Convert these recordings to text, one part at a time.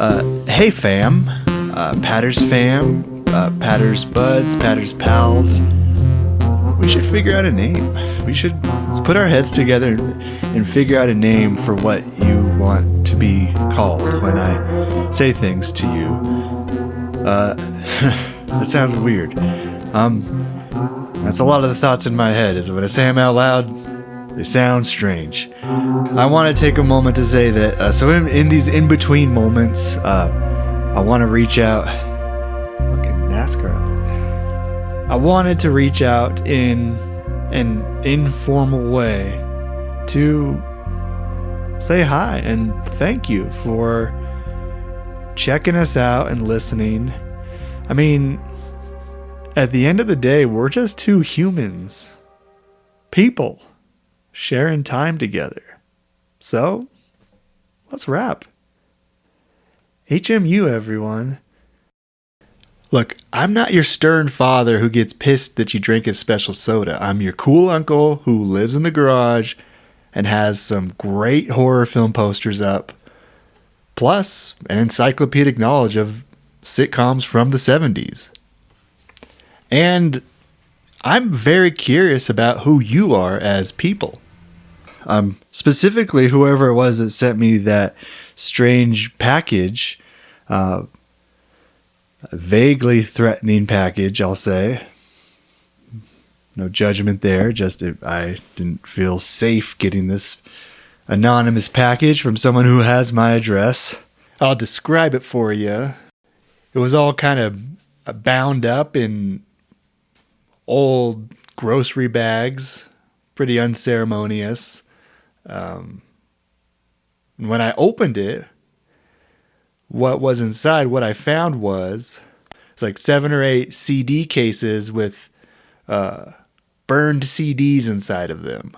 Hey fam, Patters fam, Patters buds, Patters pals. We should figure out a name. We should put our heads together and figure out a name for what you want to be called when I say things to you. That sounds weird. That's a lot of the thoughts in my head, is when I say them out loud, they sound strange. I want to take a moment to say that, so in these in-between moments, I want to reach out. Fucking NASCAR. I wanted to reach out in an informal way to say hi and thank you for checking us out and listening. I mean, at the end of the day, we're just two humans, people, sharing time together. So, let's wrap. HMU, everyone. Look, I'm not your stern father who gets pissed that you drink his special soda. I'm your cool uncle who lives in the garage and has some great horror film posters up, plus an encyclopedic knowledge of sitcoms from the 70s. And I'm very curious about who you are as people. Specifically, whoever it was that sent me that strange package, a vaguely threatening package, I'll say. No judgment there, just I didn't feel safe getting this anonymous package from someone who has my address. I'll describe it for you. It was all kind of bound up in old grocery bags, pretty unceremonious. When I opened it, what was inside, what I found was, it's like 7 or 8 CD cases with burned CDs inside of them.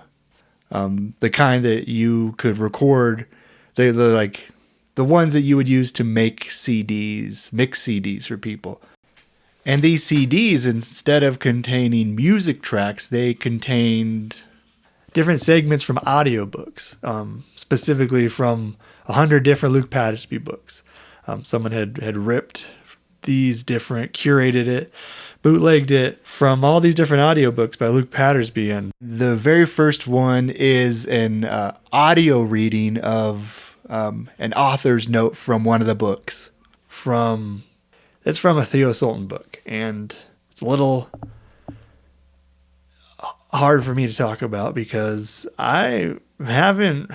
The kind that you could record, they're like the ones that you would use to make CDs, mix CDs for people. And these CDs, instead of containing music tracks, they contained different segments from audiobooks, specifically from 100 different Luke Pattersby books. Someone had ripped these different, curated it, bootlegged it from all these different audiobooks by Luke Pattersby. And the very first one is an audio reading of an author's note from one of the books. It's from a Theo Sultan book, and it's a little hard for me to talk about because I've never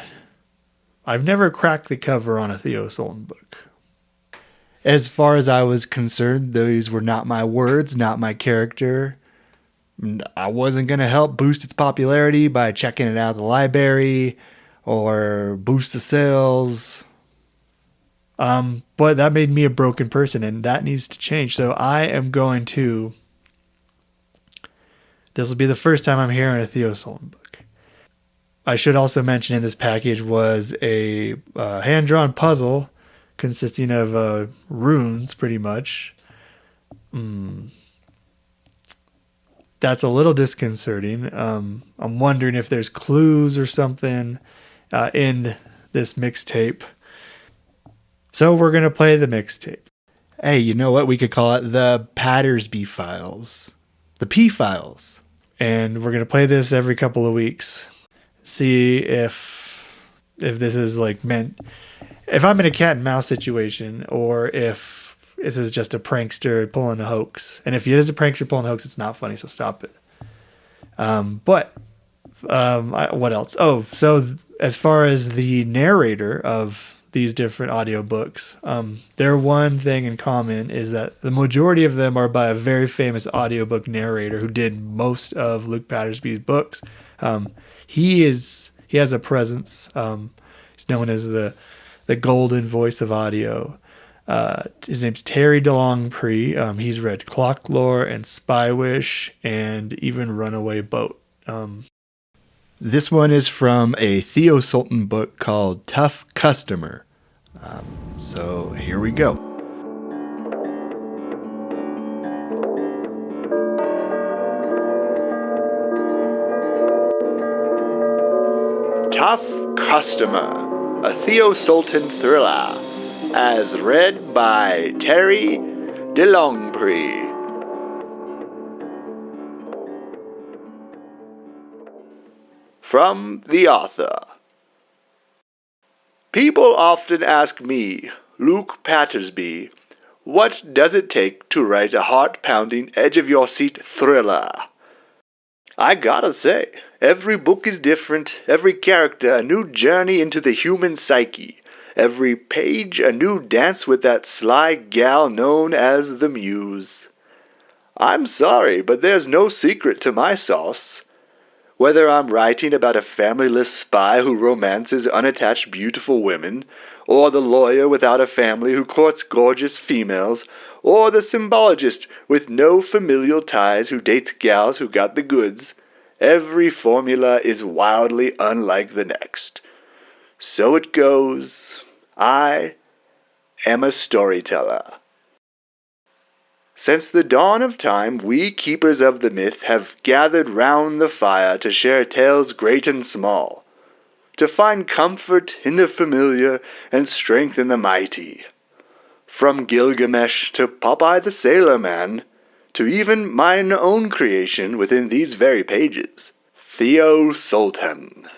cracked the cover on a Theo Sultan book. As far as I was concerned, those were not my words, not my character. I wasn't going to help boost its popularity by checking it out at the library or boost the sales. But that made me a broken person, and that needs to change. So I am going to... This will be the first time I'm hearing a Theo Sultan book. I should also mention in this package was a hand-drawn puzzle consisting of runes, pretty much. That's a little disconcerting. I'm wondering if there's clues or something in this mixtape. So we're going to play the mixtape. Hey, you know what? We could call it the Pattersby Files. The P-Files. And we're going to play this every couple of weeks. See if this is like meant... If I'm in a cat and mouse situation, or if this is just a prankster pulling a hoax. And if it is a prankster pulling a hoax, it's not funny, so stop it. What else? Oh, so as far as the narrator of these different audiobooks, their one thing in common is that the majority of them are by a very famous audiobook narrator who did most of Luke Pattersby's books. He has a presence. He's known as the golden voice of audio. His name's Teri Delongpre. He's read Clock Lore and Spywish and even Runaway Boat. This one is from a Theo Sultan book called Tough Customer. So here we go. Tough Customer, a Theo Sultan thriller. as read by Teri Delongpre. From the author. People often ask me, Luke Pattersby, what does it take to write a heart-pounding, edge-of-your-seat thriller? I gotta say, every book is different, every character a new journey into the human psyche, every page a new dance with that sly gal known as the Muse. I'm sorry, but there's no secret to my sauce. Whether I'm writing about a familyless spy who romances unattached beautiful women, or the lawyer without a family who courts gorgeous females, or the symbologist with no familial ties who dates gals who got the goods, every formula is wildly unlike the next. So it goes. I am a storyteller. Since the dawn of time, we keepers of the myth have gathered round the fire to share tales great and small, to find comfort in the familiar and strength in the mighty. From Gilgamesh to Popeye the Sailor Man, to even mine own creation within these very pages, Theo Sultan.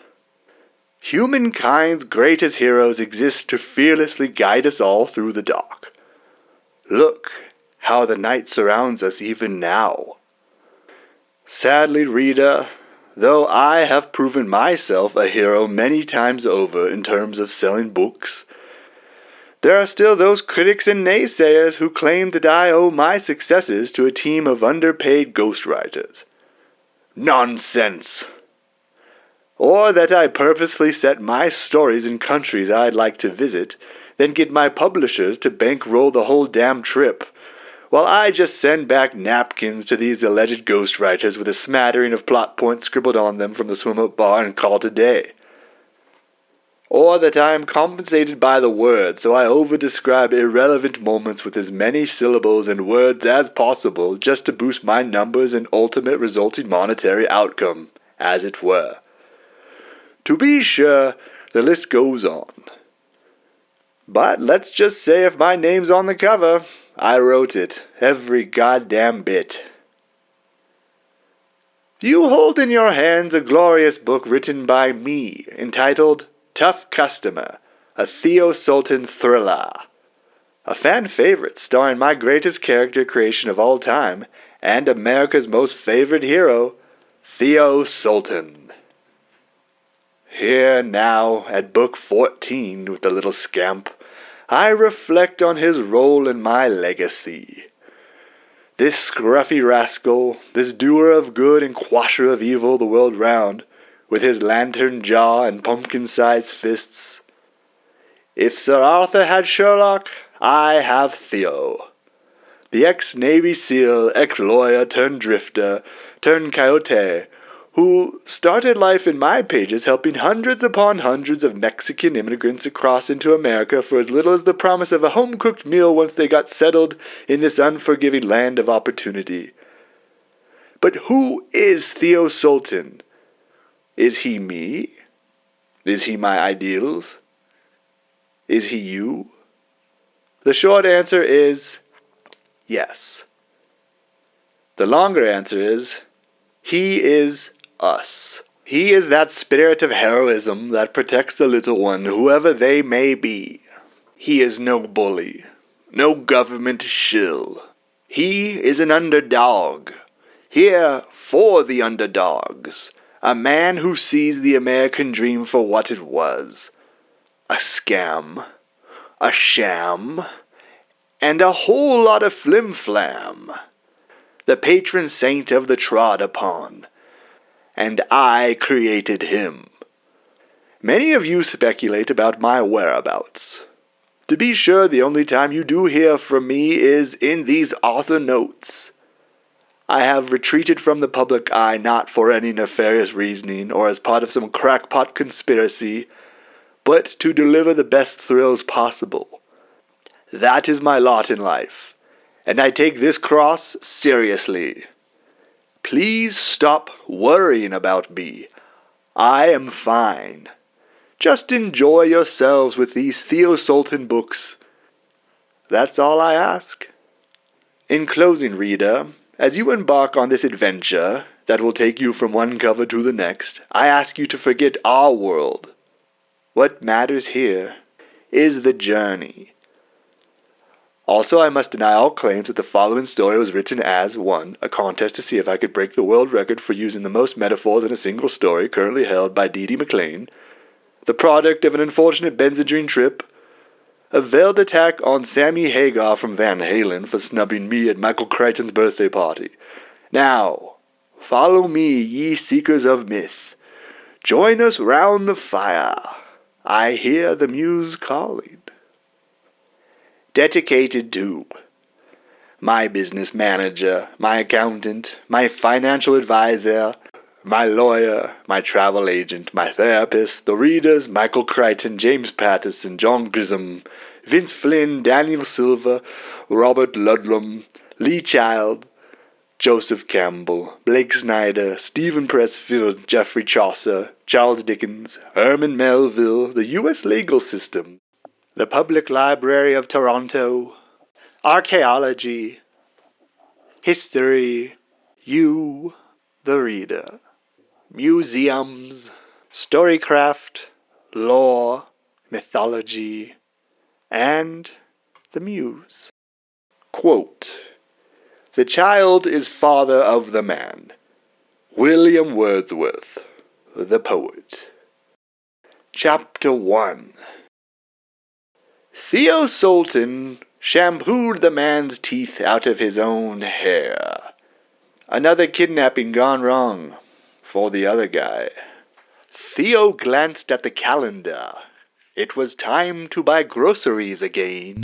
Humankind's greatest heroes exist to fearlessly guide us all through the dark. Look how the night surrounds us even now. Sadly, reader, though I have proven myself a hero many times over in terms of selling books, there are still those critics and naysayers who claim that I owe my successes to a team of underpaid ghostwriters. Nonsense! Or that I purposely set my stories in countries I'd like to visit, then get my publishers to bankroll the whole damn trip, while I just send back napkins to these alleged ghostwriters with a smattering of plot points scribbled on them from the swim-up bar and call it a day. Or that I am compensated by the word, so I over-describe irrelevant moments with as many syllables and words as possible just to boost my numbers and ultimate resulting monetary outcome, as it were. To be sure, the list goes on. But let's just say if my name's on the cover, I wrote it, every goddamn bit. You hold in your hands a glorious book written by me, entitled Tough Customer, a Theo Sultan thriller. A fan favorite starring my greatest character creation of all time, and America's most favorite hero, Theo Sultan. Here now, at book 14 with the little scamp, I reflect on his role in my legacy. This scruffy rascal, this doer of good and quasher of evil the world round, with his lantern jaw and pumpkin-sized fists. If Sir Arthur had Sherlock, I have Theo. The ex-Navy SEAL, ex-lawyer turned drifter, turned coyote, who started life in my pages helping hundreds upon hundreds of Mexican immigrants across into America for as little as the promise of a home-cooked meal once they got settled in this unforgiving land of opportunity. But who is Theo Sultan? Is he me? Is he my ideals? Is he you? The short answer is yes. The longer answer is he is us. He is that spirit of heroism that protects the little one, whoever they may be. He is no bully, no government shill. He is an underdog, here for the underdogs, a man who sees the American dream for what it was, a scam, a sham, and a whole lot of flim-flam, the patron saint of the trod upon. And I created him. Many of you speculate about my whereabouts. To be sure, the only time you do hear from me is in these author notes. I have retreated from the public eye not for any nefarious reasoning or as part of some crackpot conspiracy, but to deliver the best thrills possible. That is my lot in life, and I take this cross seriously. Please stop worrying about me. I am fine. Just enjoy yourselves with these Theo Sultan books, That's all I ask. In closing, reader, as you embark on this adventure that will take you from one cover to the next, I ask you to forget our world. What matters here is the journey. Also, I must deny all claims that the following story was written as 1. A contest to see if I could break the world record for using the most metaphors in a single story, currently held by Dee Dee McLean, the product of an unfortunate Benzedrine trip, a veiled attack on Sammy Hagar from Van Halen for snubbing me at Michael Crichton's birthday party. Now, follow me, ye seekers of myth. Join us round the fire. I hear the muse calling. Dedicated to my business manager, my accountant, my financial advisor, my lawyer, my travel agent, my therapist, the readers, Michael Crichton, James Patterson, John Grissom, Vince Flynn, Daniel Silva, Robert Ludlum, Lee Child, Joseph Campbell, Blake Snyder, Stephen Pressfield, Geoffrey Chaucer, Charles Dickens, Herman Melville, the U.S. legal system, the Public Library of Toronto, archaeology, history, you, the reader, museums, storycraft, lore, mythology, and the muse. Quote, "The child is father of the man." William Wordsworth, the poet. Chapter 1. Theo Sultan shampooed the man's teeth out of his own hair. Another kidnapping gone wrong for the other guy. Theo glanced at the calendar. It was time to buy groceries again.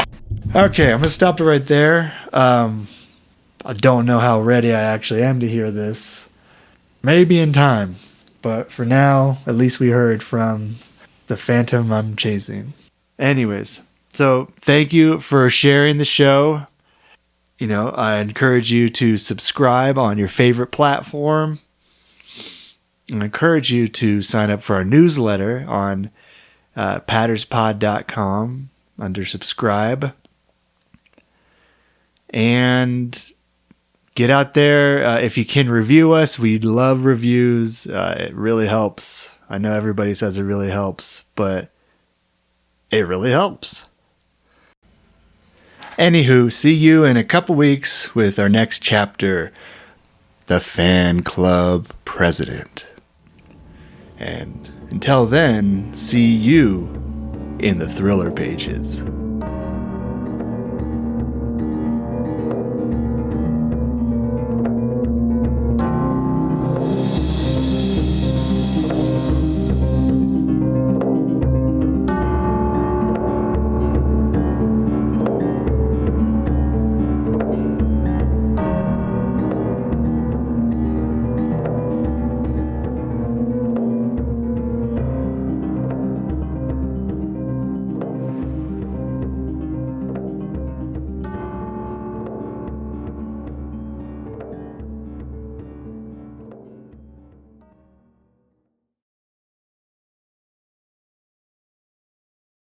Okay, I'm going to stop it right there. I don't know how ready I actually am to hear this. Maybe in time. But for now, at least we heard from the phantom I'm chasing. Anyways, so thank you for sharing the show. I encourage you to subscribe on your favorite platform. I encourage you to sign up for our newsletter on patterspod.com under subscribe. And get out there. If you can review us, we'd love reviews. It really helps. I know everybody says it really helps, but it really helps. Anywho, see you in a couple weeks with our next chapter, The Fan Club President. And until then, see you in the thriller pages.